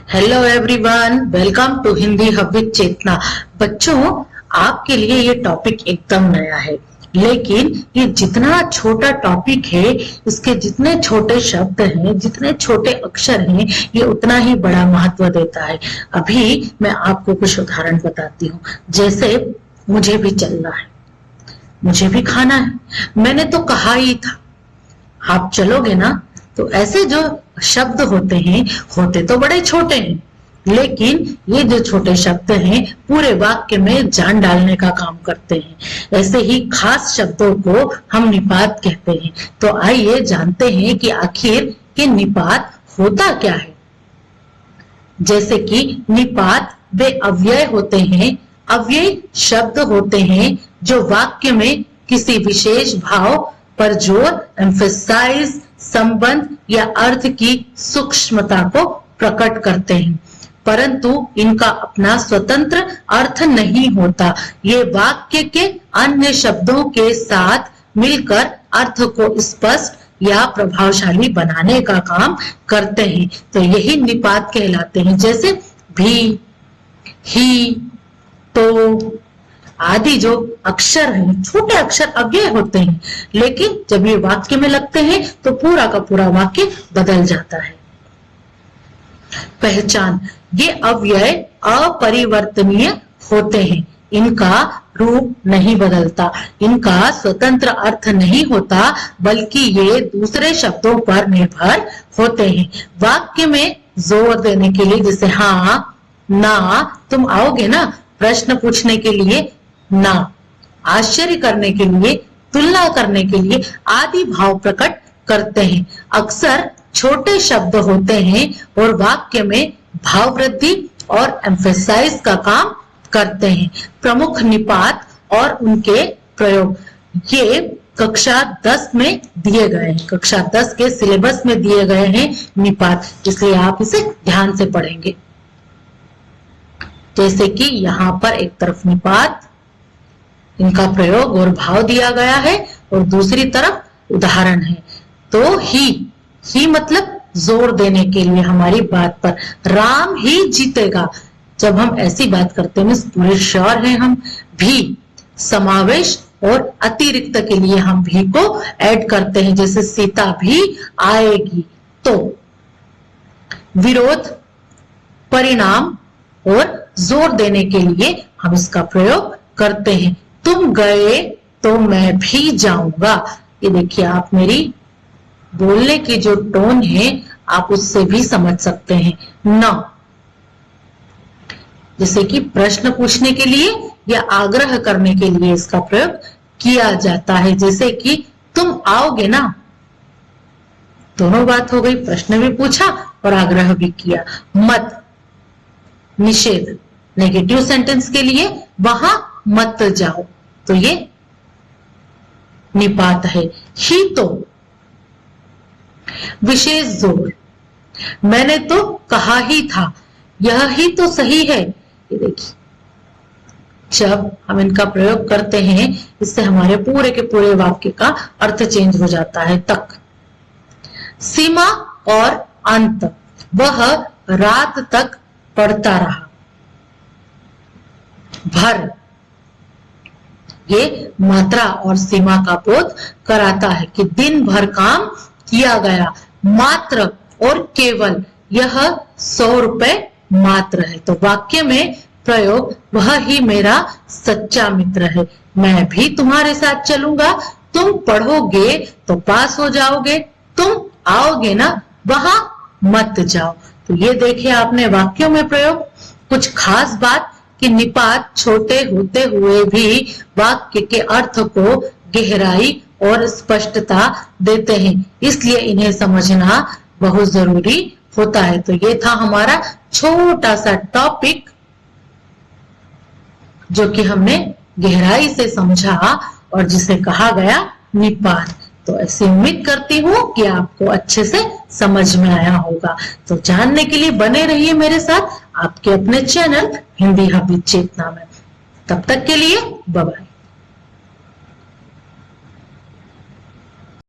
Hello everyone, welcome to Hindi hub with Chetna. बच्चों, आपके लिए ये टॉपिक एकदम नया है, लेकिन ये जितना छोटा टॉपिक है, इसके जितने छोटे शब्द हैं, जितने छोटे अक्षर हैं, ये उतना ही बड़ा महत्व देता है। अभी मैं आपको कुछ उदाहरण बताती हूँ। जैसे मुझे भी चलना है, मुझे भी खाना है, मैंने तो कहा ही था, आप चलोगे ना? तो ऐसे जो शब्द होते हैं, होते तो बड़े छोटे हैं, लेकिन ये जो छोटे शब्द हैं पूरे वाक्य में जान डालने का काम करते हैं। ऐसे ही खास शब्दों को हम निपात कहते हैं। तो आइए जानते हैं कि आखिर ये निपात होता क्या है। जैसे कि निपात वे अव्यय होते हैं। अव्यय शब्द होते हैं जो वाक्य में किसी विशेष भाव पर जोर, एम्फेसाइज, संबंध या अर्थ की सूक्ष्मता को प्रकट करते हैं, परंतु इनका अपना स्वतंत्र अर्थ नहीं होता। ये वाक्य के अन्य शब्दों के साथ मिलकर अर्थ को स्पष्ट या प्रभावशाली बनाने का काम करते हैं। तो यही निपात कहलाते हैं। जैसे भी, ही, तो आदि जो अक्षर हैं, छोटे अक्षर अव्यय होते हैं, लेकिन जब ये वाक्य में लगते हैं तो पूरा का पूरा वाक्य बदल जाता है। पहचान, ये अव्यय अपरिवर्तनीय होते हैं। इनका रूप नहीं बदलता, इनका स्वतंत्र अर्थ नहीं होता, बल्कि ये दूसरे शब्दों पर निर्भर होते हैं। वाक्य में जोर देने के लिए, जैसे हाँ, ना, तुम आओगे ना, प्रश्न पूछने के लिए ना, आश्चर्य करने के लिए, तुलना करने के लिए आदि भाव प्रकट करते हैं। अक्सर छोटे शब्द होते हैं और वाक्य में भाव वृद्धि और एम्फेसाइज का काम करते हैं। प्रमुख निपात और उनके प्रयोग ये कक्षा 10 में दिए गए हैं। कक्षा 10 के सिलेबस में दिए गए हैं निपात, इसलिए आप इसे ध्यान से पढ़ेंगे। जैसे कि यहाँ पर एक तरफ निपात, इनका प्रयोग और भाव दिया गया है, और दूसरी तरफ उदाहरण है। तो ही मतलब जोर देने के लिए हमारी बात पर, राम ही जीतेगा। जब हम ऐसी बात करते हैं, पूरे श्योर हैं हम। भी समावेश और अतिरिक्त के लिए हम भी को ऐड करते हैं, जैसे सीता भी आएगी। तो विरोध, परिणाम और जोर देने के लिए हम इसका प्रयोग करते हैं। तुम गए तो मैं भी जाऊंगा। ये देखिए, आप मेरी बोलने की जो टोन है, आप उससे भी समझ सकते हैं। न, जैसे कि प्रश्न पूछने के लिए या आग्रह करने के लिए इसका प्रयोग किया जाता है। जैसे कि तुम आओगे ना, दोनों बात हो गई, प्रश्न भी पूछा और आग्रह भी किया। मत, निषेध, नेगेटिव सेंटेंस के लिए वहां मत जाओ, तो ये निपात है। ही तो, विशेष जोर, मैंने तो कहा ही था, यह ही तो सही है। ये देखिए, जब हम इनका प्रयोग करते हैं, इससे हमारे पूरे के पूरे वाक्य का अर्थ चेंज हो जाता है। तक, सीमा और अंत, वह रात तक पढ़ता रहा। भर, ये मात्रा और सीमा का बोध कराता है कि दिन भर काम किया गया। मात्र और केवल, यह 100 रुपए मात्र है। तो वाक्य में प्रयोग, वह ही मेरा सच्चा मित्र है, मैं भी तुम्हारे साथ चलूंगा, तुम पढ़ोगे तो पास हो जाओगे, तुम आओगे ना, वहां मत जाओ। तो ये देखिए आपने वाक्यों में प्रयोग। कुछ खास बात कि निपात छोटे होते हुए भी वाक्य के अर्थ को गहराई और स्पष्टता देते हैं, इसलिए इन्हें समझना बहुत जरूरी होता है। तो ये था हमारा छोटा सा टॉपिक, जो कि हमने गहराई से समझा और जिसे कहा गया निपात। तो ऐसे उम्मीद करती हूँ कि आपको अच्छे से समझ में आया होगा। तो जानने के लिए बने रहिए मेरे साथ आपके अपने चैनल हिंदी हब विद चेतना में। तब तक के लिए बाय बाय।